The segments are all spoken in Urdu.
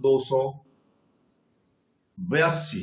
282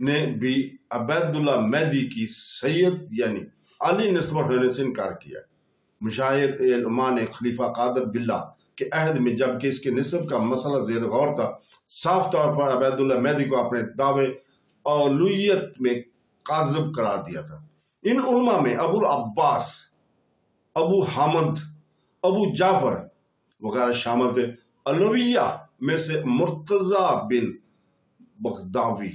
نے بھی عبیداللہ مہدی کی سید یعنی عالی نسبت ہونے سے انکار کیا۔ مشاہیر علماء نے خلیفہ قادر باللہ کے عہد میں جبکہ اس کے نسب کا مسئلہ زیر غور تھا، صاف طور پر عبیداللہ مہدی کو اپنے دعوے اولویت میں کاذب قرار دیا تھا۔ ان علماء میں ابو العباس، ابو حامد، ابو جعفر وغیرہ شامل تھے۔ علویہ میں سے مرتضی بن بغداوی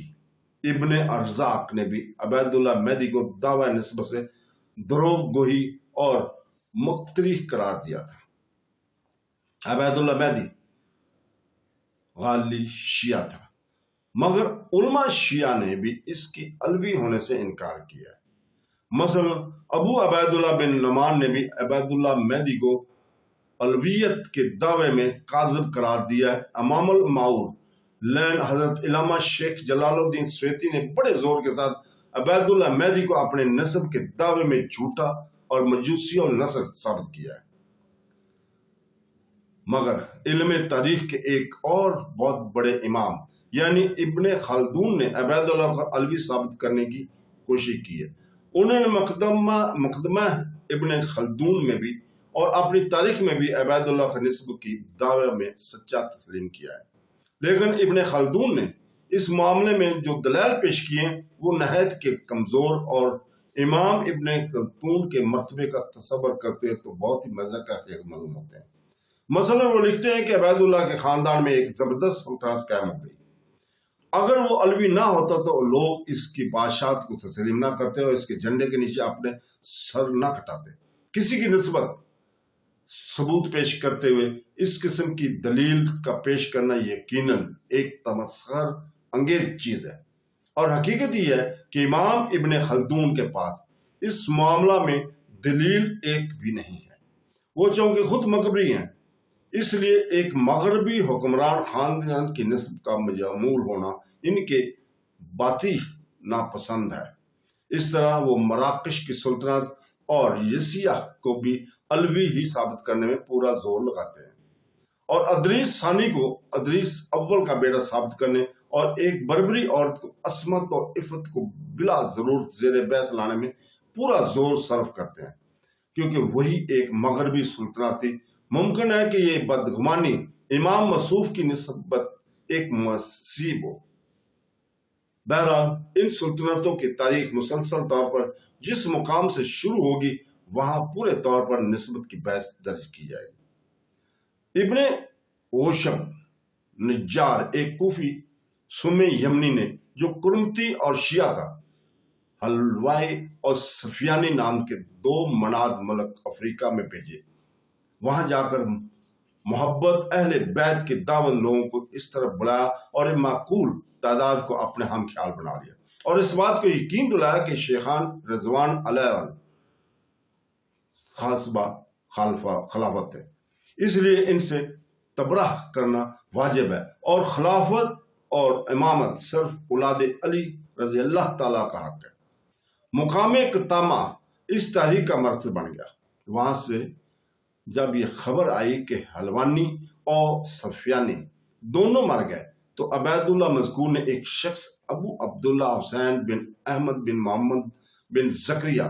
ابن ارزاق نے بھی عبیداللہ مہدی کو دعوی نسبت سے دروغ گوئی اور مختری قرار دیا تھا۔ عبیداللہ مہدی غالی شیعہ تھا، مگر علماء شیعہ نے بھی اس کی علوی ہونے سے انکار کیا۔ مثلا ابو عبیداللہ بن نعمان نے بھی عبیداللہ مہدی کو علویت کے دعوے میں کاذب قرار دیا ہے۔ امام المعور لین حضرت علامہ شیخ جلال الدین سویتی نے بڑے زور کے ساتھ عبیداللہ مہدی کو اپنے نسب کے دعوے میں جھوٹا اور مجوسی اور نسب ثابت کیا ہے۔ مگر علم تاریخ کے ایک اور بہت بڑے امام یعنی ابن خلدون نے عبیداللہ کو علوی ثابت کرنے کی کوشش کی ہے۔ انہوں نے مقدمہ ابن خلدون میں بھی اور اپنی تاریخ میں بھی عبیداللہ کی نسب کی دعوے میں سچا تسلیم کیا ہے، لیکن ابن خلدون نے اس معاملے میں جو دلائل پیش کیے ہیں وہ نہایت کے کمزور اور امام ابن خلدون کے مرتبے کا تصور کرتے ہیں تو بہت ہی مزہ کا خیز معلوم ہوتے ہیں۔ مثلا وہ لکھتے ہیں کہ عبیداللہ کے خاندان میں ایک زبردست سلطنت قائم ہو گئی۔ اگر وہ علوی نہ ہوتا تو لوگ اس کی بادشاہت کو تسلیم نہ کرتے اور اس کے جھنڈے کے نیچے اپنے سر نہ کٹاتے۔ کسی کی نسبت ثبوت پیش کرتے ہوئے اس قسم کی دلیل کا پیش کرنا یقیناً ایک تمسخر انگیز چیز ہے، اور حقیقت یہ ہے کہ امام ابن خلدون کے پاس اس معاملہ میں دلیل ایک بھی نہیں ہے۔ وہ چونکہ خود مغربی ہیں، اس لیے ایک مغربی حکمران خاندان کی نسب کا مجمول ہونا ان کے باطی ناپسند ہے۔ اس طرح وہ مراکش کی سلطنت اور یسیہ کو بھی علوی ہی ثابت کرنے میں پورا زور لگاتے ہیں، اور ادریس ثانی کو ادریس اول کا بیٹا ثابت کرنے اور ایک بربری عورت کو عصمت اور عفت کو بلا ضرورت زیر بحث لانے میں پورا زور صرف کرتے ہیں، کیونکہ وہی ایک مغربی سلطنت تھی۔ ممکن ہے کہ یہ بدگمانی امام مصوف کی نسبت ایک مصیب ہو۔ بہرحال ان سلطنتوں کی تاریخ مسلسل طور پر جس مقام سے شروع ہوگی وہاں پورے طور پر نسبت کی بحث درج کی جائے گی۔ ابن اوشم نجار ایک کوفی سمی یمنی نے جو کرمتی اور شیعہ تھا، حلوائی اور سفیانی نام کے دو مناد ملک افریقہ میں بھیجے۔ وہاں جا کر محبت اہل بیت کے دعوت لوگوں کو اس طرح بلایا اور ایک معقول تعداد کو اپنے ہم خیال بنا لیا، اور اس بات کو یقین دلایا کہ شیخان رضوان علیہ خلافت ہے، اس لیے ان سے تبرہ کرنا واجب ہے، اور خلافت اور امامت صرف اولاد علی رضی اللہ تعالیٰ کا حق ہے۔ مقام قطامہ اس تحریک کا مرکز بن گیا۔ وہاں سے جب یہ خبر آئی کہ حلوانی اور سفیانی دونوں مر گئے تو عبیداللہ مذکور نے ایک شخص ابو عبداللہ حسین بن احمد بن محمد بن زکریہ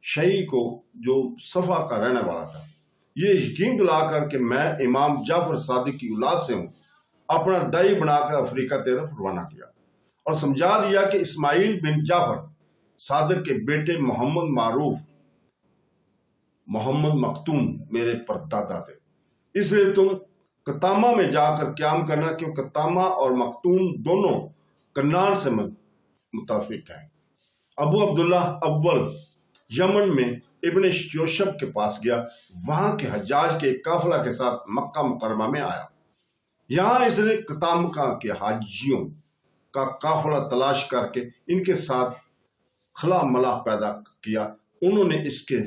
شیعی کو جو صفا کا رہنے والا تھا، یہ یقین دلا کر کہ میں امام جعفر صادق کی اولاد سے ہوں، اپنا دائی بنا کر افریقہ طرف روانہ کیا اور سمجھا دیا کہ اسماعیل بن جعفر صادق کے بیٹے محمد معروف محمد مختوم میرے پردادا تھے، اس لیے تم قطامہ میں جا کر قیام کرنا، کیوں قطامہ اور مختوم دونوں کنان سے متفق ہیں۔ ابو عبداللہ اول یمن میں ابن یوشب کے پاس گیا، وہاں کے حجاج کے قافلہ کے ساتھ مکہ مکرمہ میں آیا۔ یہاں اس نے قطامہ کے حاجیوں کا قافلہ تلاش کر کے ان کے ساتھ خلا ملا پیدا کیا۔ انہوں نے اس کے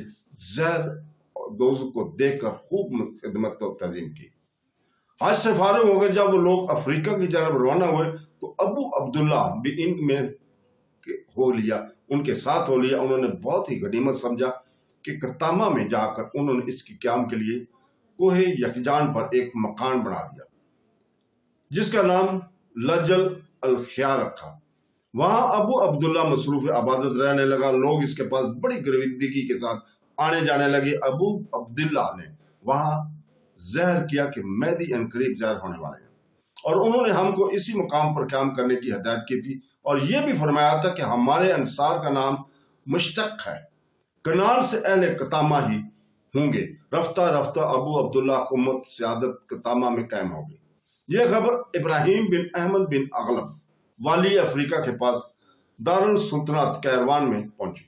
زہر دوز کو دیکھ کر خوب خدمت و تعظیم کی۔ حج سے فارغ ہو گئے جب وہ لوگ افریقہ کی جانب روانہ ہوئے تو ابو عبداللہ بھی ان میں ان کے ساتھ ہو لیا۔ انہوں نے بہت ہی غنیمت سمجھا کہ قطامہ میں جا کر انہوں نے اس کی قیام کے لیے کوہ یکجان پر ایک مکان بنا دیا جس کا نام لجل الخیار رکھا۔ وہاں ابو عبداللہ مصروف عبادت رہنے لگا، لوگ اس کے پاس بڑی گرویدگی کے ساتھ آنے جانے لگے۔ ابو عبداللہ نے وہاں زہر کیا کہ مہدی عنقریب ظاہر ہونے والے ہیں، اور انہوں نے ہم کو اسی مقام پر قیام کرنے کی ہدایت کی تھی، اور یہ بھی فرمایا تھا کہ ہمارے انصار کا نام مشتق ہے، کنان سے اہل قطامہ ہی ہوں گے۔ رفتہ رفتہ ابو عبداللہ حکومت سیادت قطامہ میں قائم ہو گئی۔ یہ خبر ابراہیم بن احمد بن اغلب والی افریقہ کے پاس دارالسلطنت کیروان میں پہنچی،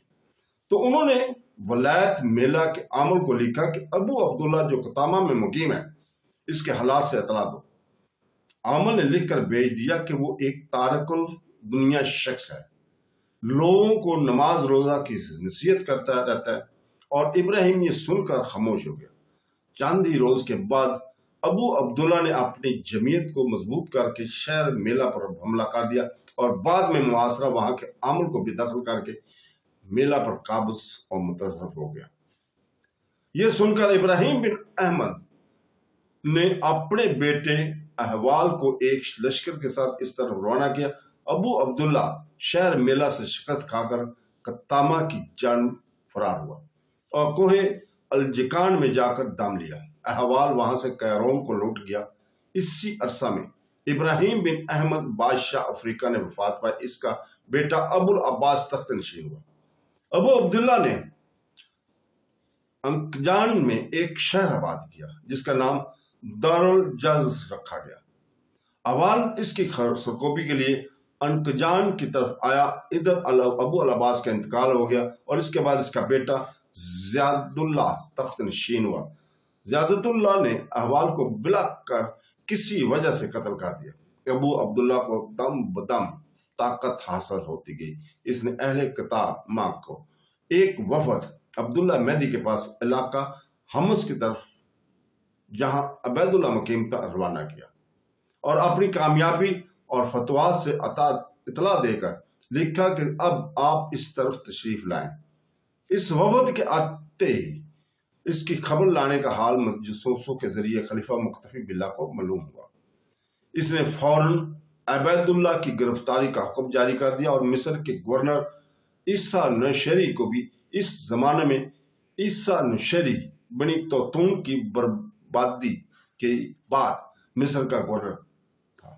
تو انہوں نے ولایت میلہ کے عامل کو لکھا کہ ابو عبداللہ جو قطامہ میں مقیم ہے، اس کے حالات سے اطلاع دو۔ عامل نے لکھ کر بھیج دیا کہ وہ ایک تارک الدنیا شخص ہے، لوگوں کو نماز روزہ کی نصیحت کرتا رہتا ہے، اور ابراہیم یہ سن کر خاموش ہو گیا۔ چند ہی روز کے بعد ابو عبداللہ نے اپنی جمعیت کو مضبوط کر کے شہر میلہ پر حملہ کر دیا، اور بعد میں محاصرہ وہاں کے عامل کو بھی دخل کر کے میلہ پر قابض اور متصرف ہو گیا۔ یہ سن کر ابراہیم بن احمد نے اپنے بیٹے احوال کو ایک لشکر کے ساتھ اس طرف روانہ کیا۔ ابو عبداللہ شہر میلہ سے شکست کھا کر قطامہ کی جانب فرار ہوا اور کوہ الجکان میں جا کر دم لیا۔ احوال وہاں سے کیرون کو لوٹ گیا۔ اسی عرصہ میں ابراہیم بن احمد بادشاہ افریقہ نے وفات پائی، اس کا بیٹا ابو العباس تخت نشین ہوا۔ ابو عبداللہ نے انکجان میں ایک شہر آباد کیا جس کا نام دارالجز رکھا گیا۔ احوال اس کی سرکوبی کے لیے انکجان کی طرف آیا۔ ادھر ابو العباس کا انتقال ہو گیا، اور اس کے بعد اس کا بیٹا زیاد اللہ تخت نشین ہوا۔ زیادت اللہ نے احوال کو بلا کر کسی وجہ سے قتل کر دیا۔ ابو عبداللہ کو دم بدم طاقت حاصل ہوتی گئی۔ اس نے اہل قطامہ کو ایک وفد عبداللہ مہدی کے پاس علاقہ حمص کی طرف، جہاں عبید اللہ مقیم تھا، روانہ کیا، اور اپنی کامیابی اور فتوحات سے اطلاع دے کر لکھا کہ اب آپ اس طرف تشریف لائیں۔ اس وفد کے آتے ہی اس کی خبر لانے کا حال جاسوسوں کے ذریعے خلیفہ مقتفی باللہ کو معلوم ہوا۔ اس نے فوراً عبید اللہ کی گرفتاری کا حکم جاری کر دیا، اور مصر کے گورنر عیسیٰ نوشیری کو بھی اس زمانے میں عیسیٰ نوشیری بنی توتون کی بربادی کے بعد مصر کا گورنر تھا،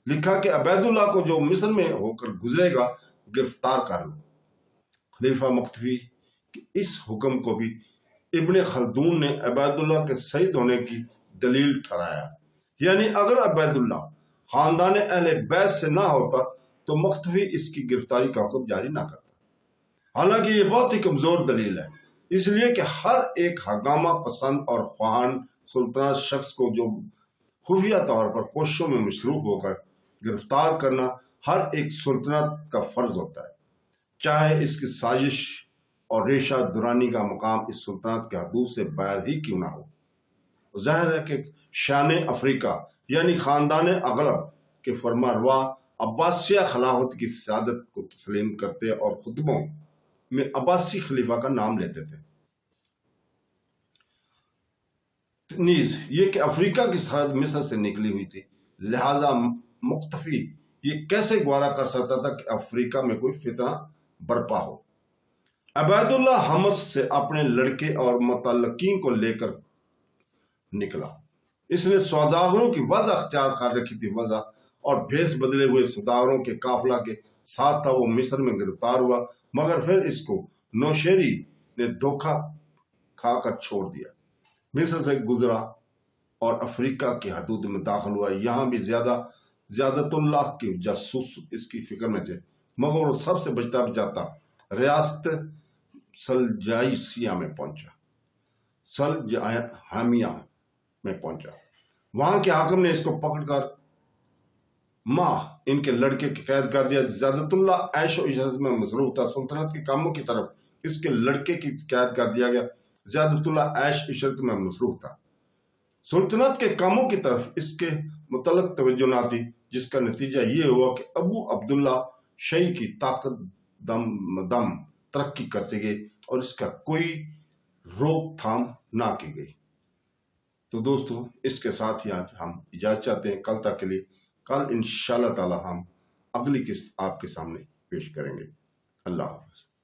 لکھا کہ عبید اللہ کو جو مصر میں ہو کر گزرے گا گرفتار کر لو۔ خلیفہ مقتفی کے اس حکم کو بھی ابن خلدون نے عبید اللہ کے شہید ہونے کی دلیل ٹھہرایا، یعنی اگر عبید اللہ خاندان اہل بیت سے نہ ہوتا تو مقتفی اس کی گرفتاری کا حکم جاری نہ کرتا۔ حالانکہ یہ بہت ہی کمزور دلیل ہے، اس لیے کہ ہر ایک ہنگامہ پسند اور خواہان سلطنت شخص کو جو خفیہ طور پر کوششوں میں مصروف ہو کر گرفتار کرنا ہر ایک سلطنت کا فرض ہوتا ہے، چاہے اس کی سازش اور ریشہ درانی کا مقام اس سلطنت کے حدود سے باہر ہی کیوں نہ ہو۔ ظاہر ہے کہ شان افریقہ یعنی خاندان اغلب کے فرما روا عباسیہ خلافت کی سیادت کو تسلیم کرتے اور خطبوں میں عباسی خلیفہ کا نام لیتے تھے۔ نیز یہ کہ افریقہ کی سرحد مصر سے نکلی ہوئی تھی، لہذا مقتفی یہ کیسے گوارا کر سکتا تھا کہ افریقہ میں کوئی فتنہ برپا ہو۔ عبید اللہ حمص سے اپنے لڑکے اور متعلقین کو لے کر نکلا۔ اس نے سوداگروں کی وضع اختیار کر رکھی تھی، وضع اور بھیس بدلے ہوئے سوداگروں کے قافلہ کے ساتھ تھا۔ وہ مصر میں گرفتار ہوا، مگر پھر اس کو نوشیری نے دھوکہ کھا کر چھوڑ دیا، مصر سے گزرا اور افریقہ کی حدود میں داخل ہوا۔ یہاں بھی زیادت اللہ کی جاسوس اس کی فکر میں تھے، مگر وہ سب سے بچتا بچاتا ریاست سلجائسیہ میں پہنچا، سلجحامیہ میں پہنچا۔ وہاں کے حاکم نے اس کو پکڑ کر ان کے لڑکے کی قید کر دیا۔ زیادت اللہ عیش و عشرت میں مصروف تھا، سلطنت کے کاموں کی طرف اس کے لڑکے کی قید کر دیا گیا۔ زیادت اللہ عیش عشرت میں مصروف تھا، سلطنت کے کاموں کی طرف اس کے متعلق توجہ نہ تھی، جس کا نتیجہ یہ ہوا کہ ابو عبداللہ شیعی کی طاقت دم ترقی کرتے گئے اور اس کا کوئی روک تھام نہ کی گئی۔ تو دوستو، اس کے ساتھ ہی آج ہم اجازت چاہتے ہیں کل تک کے لیے۔ کل انشاءاللہ تعالی ہم اگلی قسط آپ کے سامنے پیش کریں گے۔ اللہ حافظ۔